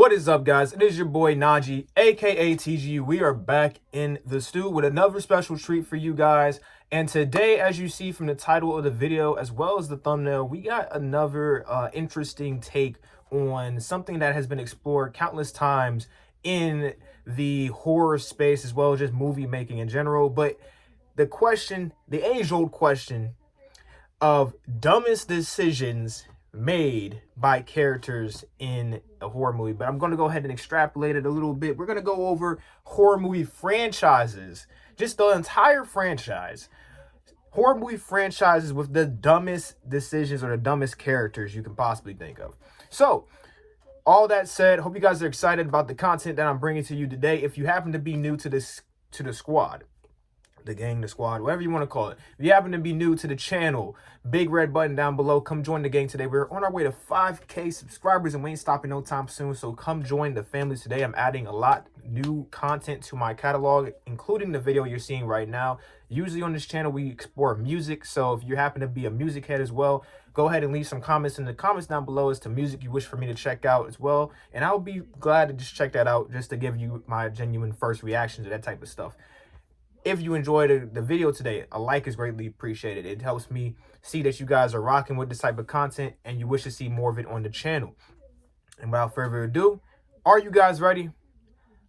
What is up, guys? It is your boy Najee, aka TG. We are back in the stew with another special treat for you guys. And today, as you see from the title of the video as well as the thumbnail, we got another interesting take on something that has been explored countless times in the horror space as well as just movie making in general. But the question, the age-old question of dumbest decisions made by characters in a horror movie. But I'm going to go ahead and extrapolate it a little bit. We're going to go over horror movie franchises, just the entire franchise. Horror movie franchises with the dumbest decisions or the dumbest characters you can possibly think of. So, all that said, hope you guys are excited about the content that I'm bringing to you today. If you happen to be new to the squad, the gang, the squad, whatever you want to call it. If you happen to be new to the channel, big red button down below. Come join the gang today. We're on our way to 5K subscribers and we ain't stopping no time soon. So come join the family today. I'm adding a lot new content to my catalog, including the video you're seeing right now. Usually on this channel, we explore music. So if you happen to be a music head as well, go ahead and leave some comments in the comments down below as to music you wish for me to check out as well. And I'll be glad to just check that out just to give you my genuine first reaction to that type of stuff. If you enjoyed the video today, a like is greatly appreciated. It helps me see that you guys are rocking with this type of content and you wish to see more of it on the channel. And without further ado, are you guys ready?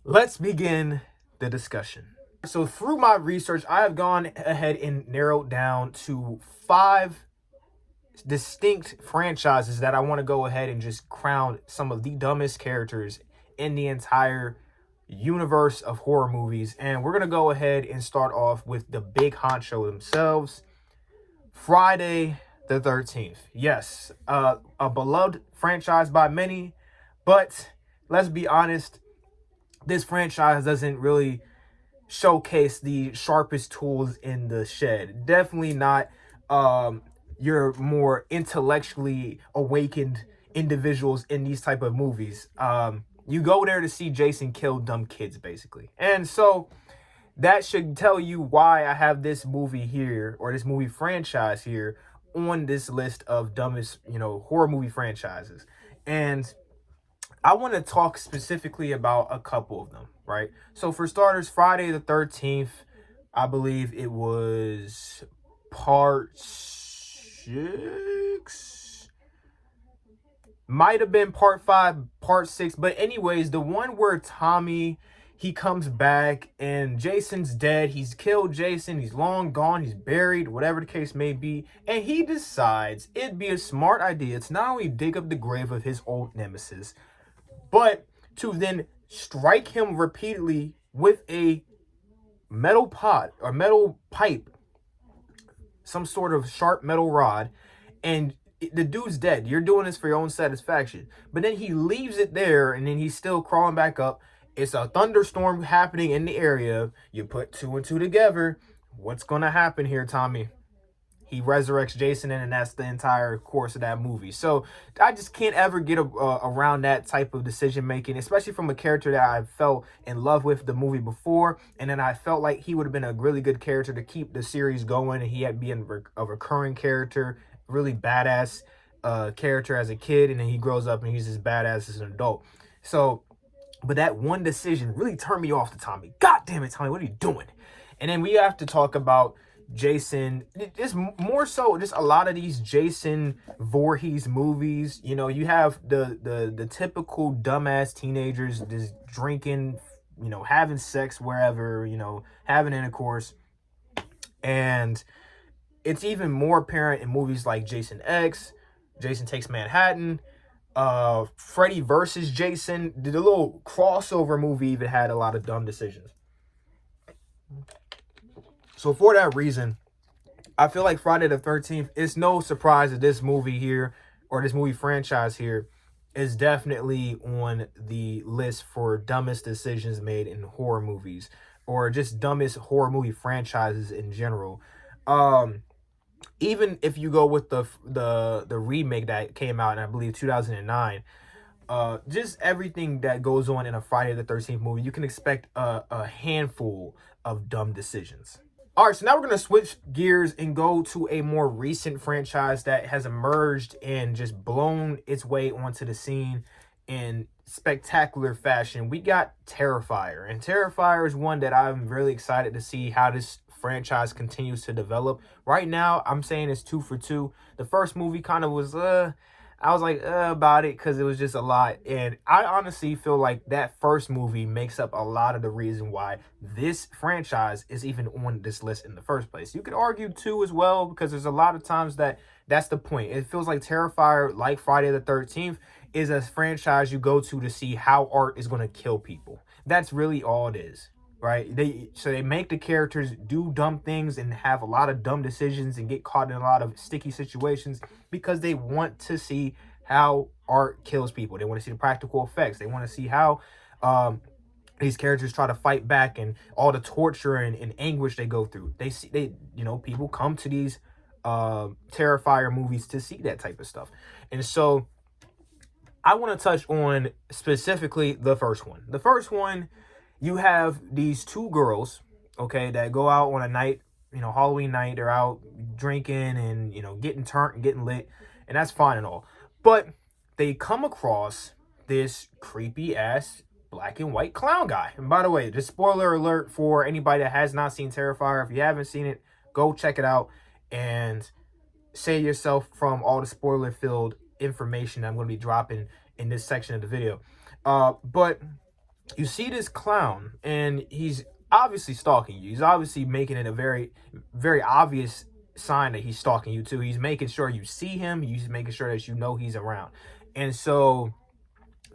Let's begin the discussion. So through my research, I have gone ahead and narrowed down to 5 distinct franchises that I want to go ahead and just crown some of the dumbest characters in the entire universe of horror movies. And we're gonna go ahead and start off with the big honcho themselves, Friday the 13th. Yes, a beloved franchise by many, but let's be honest, this franchise doesn't really showcase the sharpest tools in the shed. Definitely not your more intellectually awakened individuals in these type of movies. You go there to see Jason kill dumb kids, basically. And so that should tell you why I have this movie here, or this movie franchise here, on this list of dumbest, horror movie franchises. And I want to talk specifically about a couple of them, right? So for starters, Friday the 13th, I believe it was part 6. Might have been part 5, part 6. But anyways, the one where Tommy, he comes back and Jason's dead. He's killed Jason. He's long gone. He's buried, whatever the case may be. And he decides it'd be a smart idea to not only dig up the grave of his old nemesis, but to then strike him repeatedly with a metal pot or metal pipe, some sort of sharp metal rod, and the dude's dead. You're doing this for your own satisfaction. But then he leaves it there and then he's still crawling back up. It's a thunderstorm happening in the area. You put 2 and 2 together. What's going to happen here, Tommy? He resurrects Jason, and that's the entire course of that movie. So I just can't ever get around that type of decision making, especially from a character that I felt in love with the movie before. And then I felt like he would have been a really good character to keep the series going. And he had been a recurring character, really badass character as a kid, and then he grows up and he's just badass as an adult. So, but that one decision really turned me off to Tommy. God damn it, Tommy, what are you doing? And then we have to talk about Jason, just more so just a lot of these Jason Voorhees movies. You have the typical dumbass teenagers just drinking, having sex wherever, having intercourse. And it's even more apparent in movies like Jason X, Jason Takes Manhattan, Freddy versus Jason. The little crossover movie even had a lot of dumb decisions. So for that reason, I feel like Friday the 13th, it's no surprise that this movie here, or this movie franchise here, is definitely on the list for dumbest decisions made in horror movies, or just dumbest horror movie franchises in general. Even if you go with the remake that came out in, I believe, 2009, just everything that goes on in a Friday the 13th movie, you can expect a handful of dumb decisions. All right, so now we're going to switch gears and go to a more recent franchise that has emerged and just blown its way onto the scene in spectacular fashion, we got Terrifier. And Terrifier is one that I'm really excited to see how this franchise continues to develop. Right now, I'm saying it's 2 for 2. The first movie kind of was, I was like, about it because it was just a lot. And I honestly feel like that first movie makes up a lot of the reason why this franchise is even on this list in the first place. You could argue 2 as well, because there's a lot of times that's the point. It feels like Terrifier, like Friday the 13th, is a franchise you go to see how art is going to kill people. That's really all it is, right? They make the characters do dumb things and have a lot of dumb decisions and get caught in a lot of sticky situations because they want to see how art kills people. They want to see the practical effects. They want to see how these characters try to fight back and all the torture and anguish they go through. People come to these Terrifier movies to see that type of stuff. And so I want to touch on specifically the first one. The first one, you have these 2 girls, okay, that go out on a night, Halloween night. They're out drinking and, getting turned and getting lit, and that's fine and all. But they come across this creepy ass black and white clown guy. And by the way, just spoiler alert for anybody that has not seen Terrifier. If you haven't seen it, go check it out and save yourself from all the spoiler-filled information that I'm going to be dropping in this section of the video. But you see this clown, and he's obviously stalking you. He's obviously making it a very, very obvious sign that he's stalking you too. He's making sure you see him. He's making sure that he's around. And so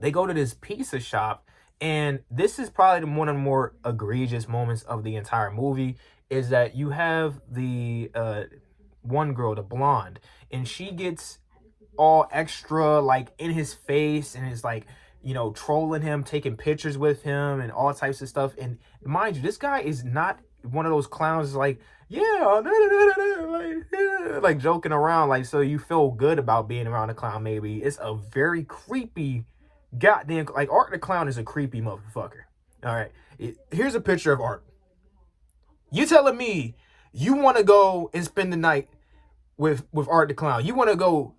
they go to this pizza shop, and this is probably one of the more egregious moments of the entire movie, is that you have the one girl, the blonde, and she gets all extra like in his face and is like, trolling him, taking pictures with him and all types of stuff. And mind you, this guy is not one of those clowns like, yeah, like joking around, like, so you feel good about being around a clown. Maybe it's a very creepy goddamn, like, Art the Clown is a creepy motherfucker. All right, here's a picture of Art. You telling me you want to go and spend the night with Art the Clown? You want to go,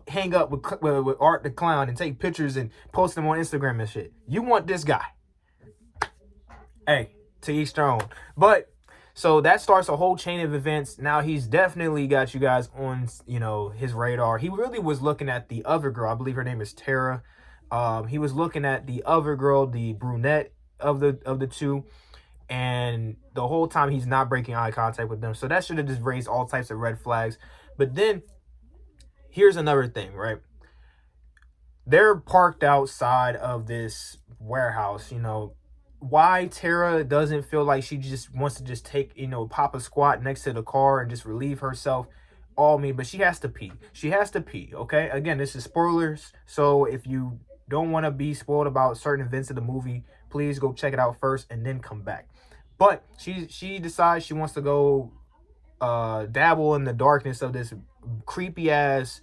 hang up with Art the Clown and take pictures and post them on Instagram and shit? You want this guy? Hey, to each their own. But so that starts a whole chain of events. Now he's definitely got you guys on, his radar. He really was looking at the other girl. I believe her name is Tara. He was looking at the other girl, the brunette of the 2. And the whole time he's not breaking eye contact with them. So that should have just raised all types of red flags. But then here's another thing, right? They're parked outside of this warehouse. Why Tara doesn't feel like she just wants to just take, pop a squat next to the car and just relieve herself. But she has to pee. She has to pee, okay? Again, this is spoilers. So if you don't want to be spoiled about certain events of the movie, please go check it out first and then come back. But she decides she wants to go dabble in the darkness of this creepy ass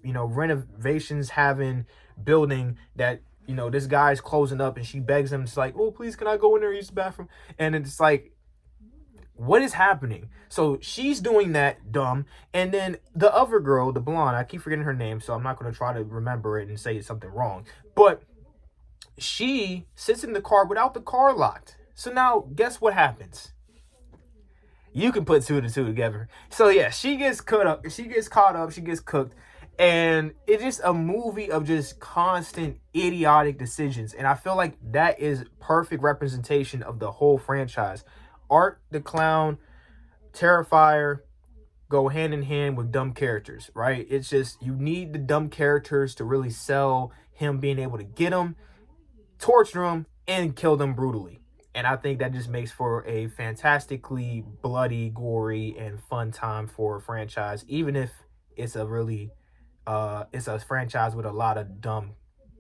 renovations having building that this guy's closing up, and she begs him, it's like, oh, please, can I go in there and use the bathroom? And it's like, what is happening? So she's doing that dumb, and then the other girl, the blonde, I keep forgetting her name, so I'm not going to try to remember it and say something wrong, but she sits in the car without the car locked. So now, guess what happens? You can put 2 and 2 together. So yeah, she gets caught up, she gets cooked, and it's just a movie of just constant idiotic decisions. And I feel like that is perfect representation of the whole franchise. Art the Clown, Terrifier go hand in hand with dumb characters, right? It's just, you need the dumb characters to really sell him being able to get them, torture them, and kill them brutally. And I think that just makes for a fantastically bloody, gory, and fun time for a franchise, even if it's a really, it's a franchise with a lot of dumb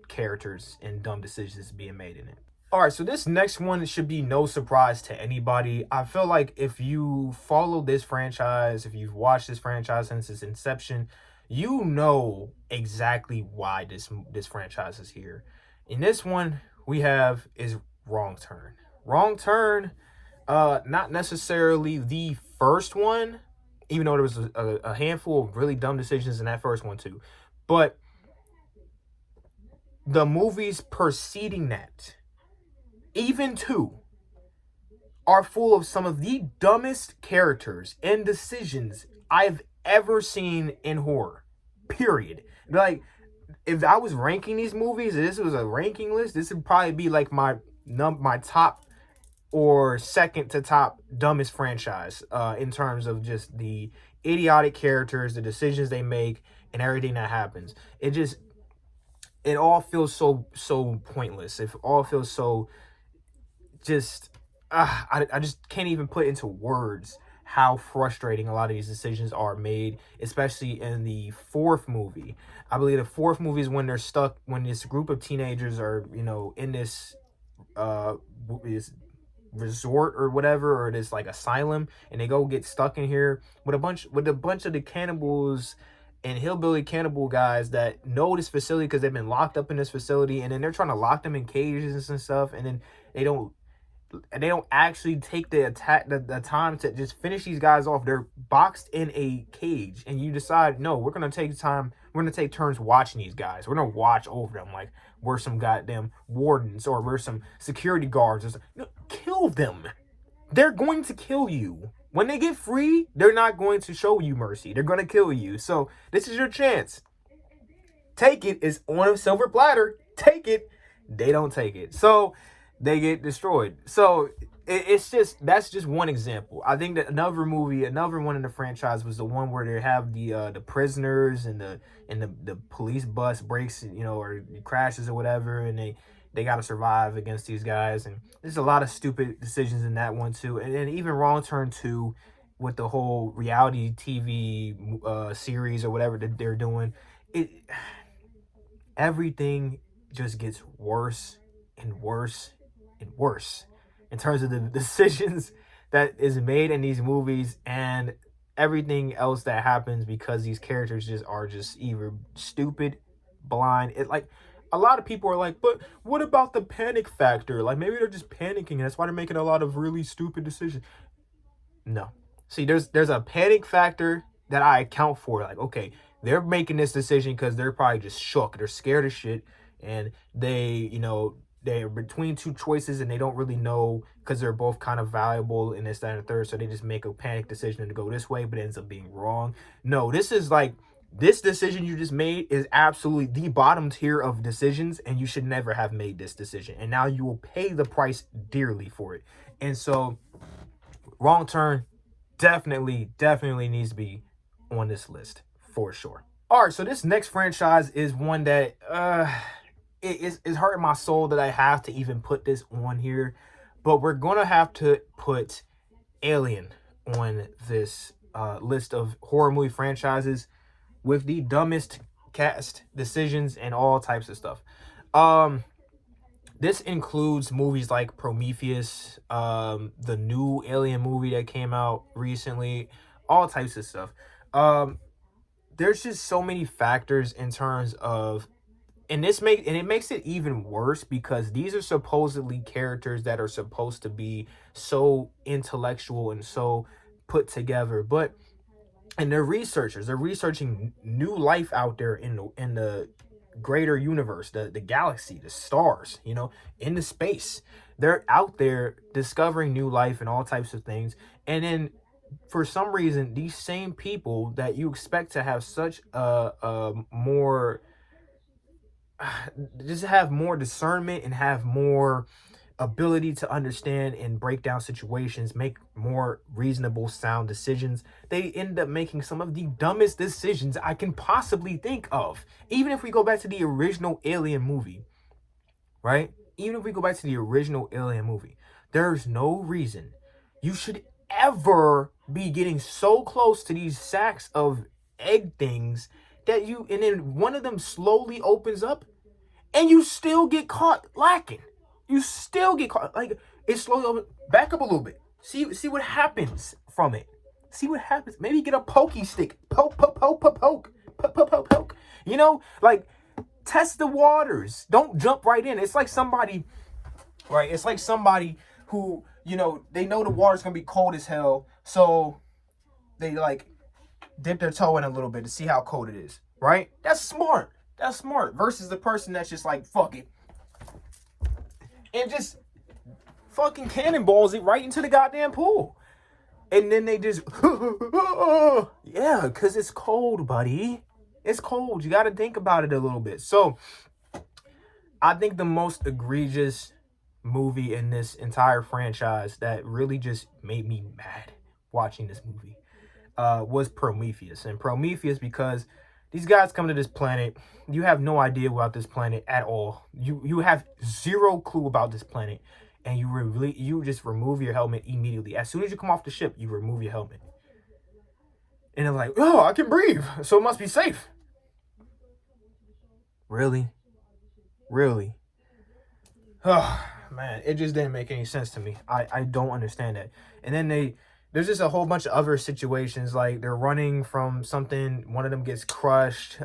characters and dumb decisions being made in it. All right, so this next one should be no surprise to anybody. I feel like if you follow this franchise, if you've watched this franchise since its inception, you know exactly why this franchise is here. In this one, we have is Wrong Turn. Wrong Turn, not necessarily the first one, even though there was a handful of really dumb decisions in that first one too. But the movies preceding that, even two, are full of some of the dumbest characters and decisions I've ever seen in horror. Period. Like, if I was ranking these movies, if this was a ranking list, this would probably be like my top or second to top dumbest franchise in terms of just the idiotic characters, the decisions they make, and everything that happens. It all feels so pointless. It all feels so just I just can't even put into words how frustrating a lot of these decisions are made, especially in the fourth movie. I believe the fourth movie is when they're stuck, when this group of teenagers are, in this this resort or whatever, or this like asylum, and they go get stuck in here with a bunch of the cannibals and hillbilly cannibal guys that know this facility because they've been locked up in this facility, and then they're trying to lock them in cages and stuff, and then they don't actually take the time to just finish these guys off. They're boxed in a cage, and you decide, no, we're gonna take turns watching these guys. We're gonna watch over them like we're some goddamn wardens or we're some security guards or something. No, kill them. They're going to kill you. When they get free, they're not going to show you mercy. They're gonna kill you. So this is your chance. Take it. It's on a silver platter. Take it. They don't take it. So they get destroyed. So that's just one example. I think that another one in the franchise was the one where they have the prisoners and the police bus breaks, or crashes or whatever, and they got to survive against these guys. And there's a lot of stupid decisions in that one too. And then even Wrong Turn 2 with the whole reality TV series or whatever that they're doing, everything just gets worse and worse and worse in terms of the decisions that is made in these movies and everything else that happens, because these characters are just either stupid, blind. It like a lot of people are like, but what about the panic factor? Like maybe they're just panicking and that's why they're making a lot of really stupid decisions. No. See, there's a panic factor that I account for. Like, okay, they're making this decision because they're probably just shook. They're scared as shit, and they're between two choices and they don't really know because they're both kind of valuable in this, that, and the third. So they just make a panic decision to go this way, but it ends up being wrong. No, this is like, this decision you just made is absolutely the bottom tier of decisions, and you should never have made this decision. And now you will pay the price dearly for it. And so Wrong Turn definitely needs to be on this list for sure. All right, so this next franchise is one that it's hurting my soul that I have to even put this on here, but we're gonna have to put Alien on this list of horror movie franchises with the dumbest cast decisions and all types of stuff. This includes movies like Prometheus, the new Alien movie that came out recently, all types of stuff. There's just so many factors in terms of, and it makes it even worse because these are supposedly characters that are supposed to be so intellectual and so put together, and they're researchers. They're researching new life out there in the greater universe, the galaxy, the stars, in the space. They're out there discovering new life and all types of things. And then for some reason, these same people that you expect to have such more just have more discernment and have more ability to understand and break down situations, make more reasonable, sound decisions, they end up making some of the dumbest decisions I can possibly think of. Even if we go back to the original Alien movie, right? Even if we go back to the original Alien movie, there's no reason you should ever be getting so close to these sacks of egg things and then one of them slowly opens up and you still get caught lacking. You still get caught. Like, it's slowly over. Back up a little bit. See what happens from it. See what happens. Maybe get a pokey stick. Poke. Like, test the waters. Don't jump right in. It's like somebody, right? It's like somebody who, they know the water's going to be cold as hell. So they, like, dip their toe in a little bit to see how cold it is, right? That's smart. That's smart. Versus the person that's just like, fuck it. And just fucking cannonballs it right into the goddamn pool. And then they just, yeah, because it's cold, buddy. It's cold. You got to think about it a little bit. So I think the most egregious movie in this entire franchise that really just made me mad watching this movie was Prometheus. And Prometheus, because these guys come to this planet, you have no idea about this planet at all. You have zero clue about this planet, and you just remove your helmet immediately. As soon as you come off the ship, you remove your helmet. And they're like, oh, I can breathe, so it must be safe. Really? Really? Oh, man, it just didn't make any sense to me. I don't understand that. And then there's just a whole bunch of other situations, like they're running from something, one of them gets crushed,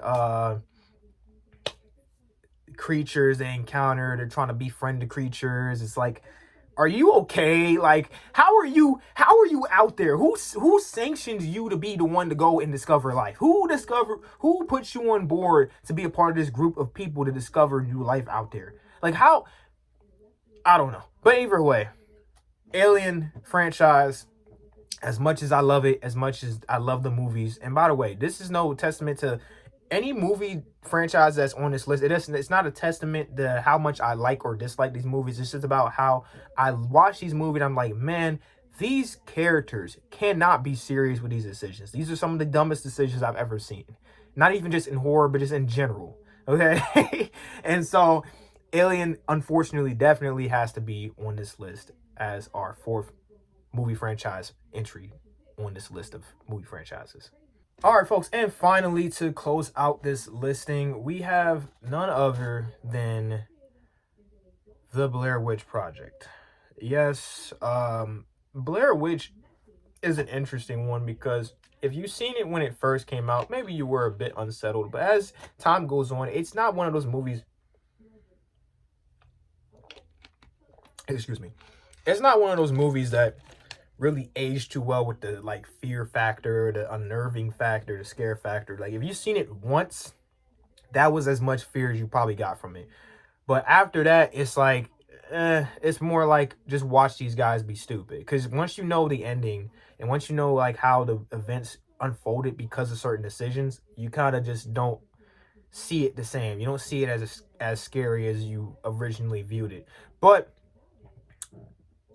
creatures they encounter, they're trying to befriend the creatures. It's like, are you okay? Like, how are you out there? Who sanctions you to be the one to go and discover life? Who puts you on board to be a part of this group of people to discover new life out there? Like, how? I don't know. But either way, Alien franchise, as much as I love it, as much as I love the movies, and by the way, this is no testament to any movie franchise that's on this list. It's not a testament to how much I like or dislike these movies. It's just about how I watch these movies. I'm like, man, these characters cannot be serious with these decisions. These are some of the dumbest decisions I've ever seen. Not even just in horror, but just in general. Okay? And so Alien, unfortunately, definitely has to be on this list as our fourth movie franchise entry on this list of movie franchises. All right, folks, and finally, to close out this listing, we have none other than the Blair Witch Project. Yes, Blair Witch is an interesting one because if you've seen it when it first came out, maybe you were a bit unsettled, but as time goes on, it's not one of those movies. Excuse me. It's not one of those movies that really aged too well with the like fear factor, the unnerving factor, the scare factor. Like if you've seen it once, that was as much fear as you probably got from it. But after that, it's like, it's more like just watch these guys be stupid. Because once you know the ending and once you know like how the events unfolded because of certain decisions, you kind of just don't see it the same. You don't see it as scary as you originally viewed it. But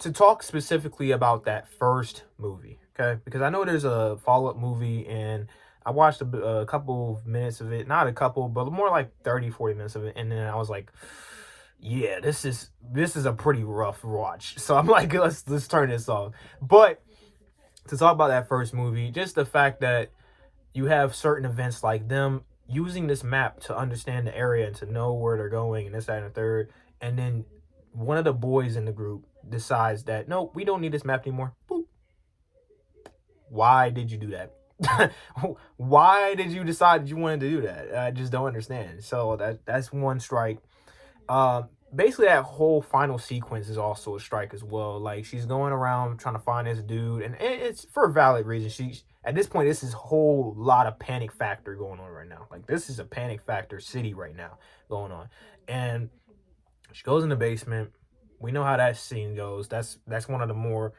to talk specifically about that first movie, okay? Because I know there's a follow-up movie, and I watched a couple of minutes of it. Not a couple, but more like 30, 40 minutes of it. And then I was like, yeah, this is a pretty rough watch. So I'm like, let's turn this off. But to talk about that first movie, just the fact that you have certain events like them using this map to understand the area and to know where they're going and this, that, and the third. And then one of the boys in the group decides that, no, we don't need this map anymore. Boop. Why did you do that? Why did you decide that you wanted to do that? I just don't understand. So that's one strike. Basically that whole final sequence is also a strike as well. Like she's going around trying to find this dude, and it's for a valid reason. She at this point, this is a whole lot of panic factor going on right now. Like this is a panic factor city right now going on. And she goes in the basement. We know how that scene goes. That's one of the more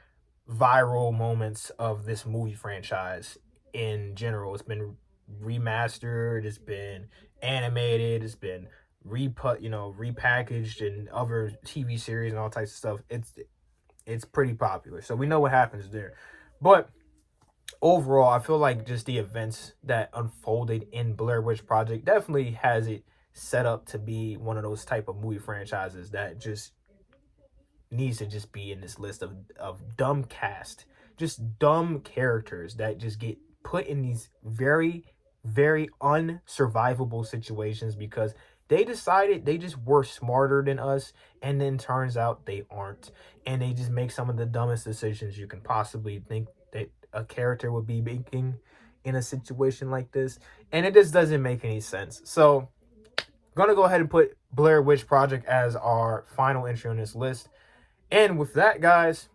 viral moments of this movie franchise in general. It's been remastered, it's been animated, it's been repackaged in other TV series and all types of stuff. It's pretty popular. So we know what happens there. But overall, I feel like just the events that unfolded in Blair Witch Project definitely has it set up to be one of those type of movie franchises that just needs to just be in this list of dumb cast, just dumb characters that just get put in these very, very unsurvivable situations because they decided they just were smarter than us, and then turns out they aren't, and they just make some of the dumbest decisions you can possibly think that a character would be making in a situation like this, and it just doesn't make any sense. So I'm gonna go ahead and put Blair Witch Project as our final entry on this list. And with that, guys,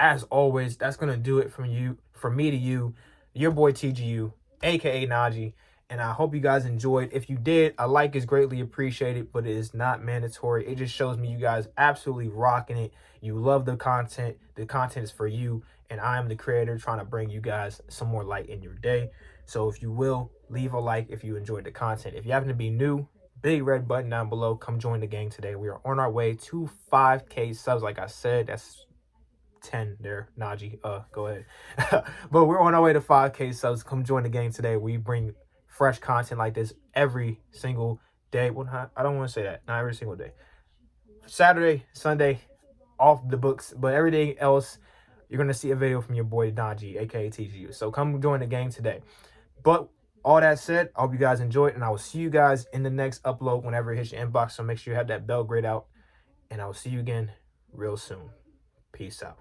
as always, that's going to do it from me to you, your boy TGU, aka Najee. And I hope you guys enjoyed. If you did, a like is greatly appreciated, but it is not mandatory. It just shows me you guys absolutely rocking it. You love the content. The content is for you, and I am the creator trying to bring you guys some more light in your day. So if you will, leave a like if you enjoyed the content. If you happen to be new, big red button down below. Come join the gang today. We are on our way to 5K subs. Like I said, that's 10 there, Najee. Go ahead. But we're on our way to 5K subs. Come join the gang today. We bring fresh content like this every single day. Well, I don't want to say that. Not every single day. Saturday, Sunday, off the books. But everything else, you're going to see a video from your boy Najee, aka TGU. So come join the gang today. But all that said, I hope you guys enjoyed, and I will see you guys in the next upload whenever it hits your inbox. So make sure you have that bell grayed out, and I will see you again real soon. Peace out.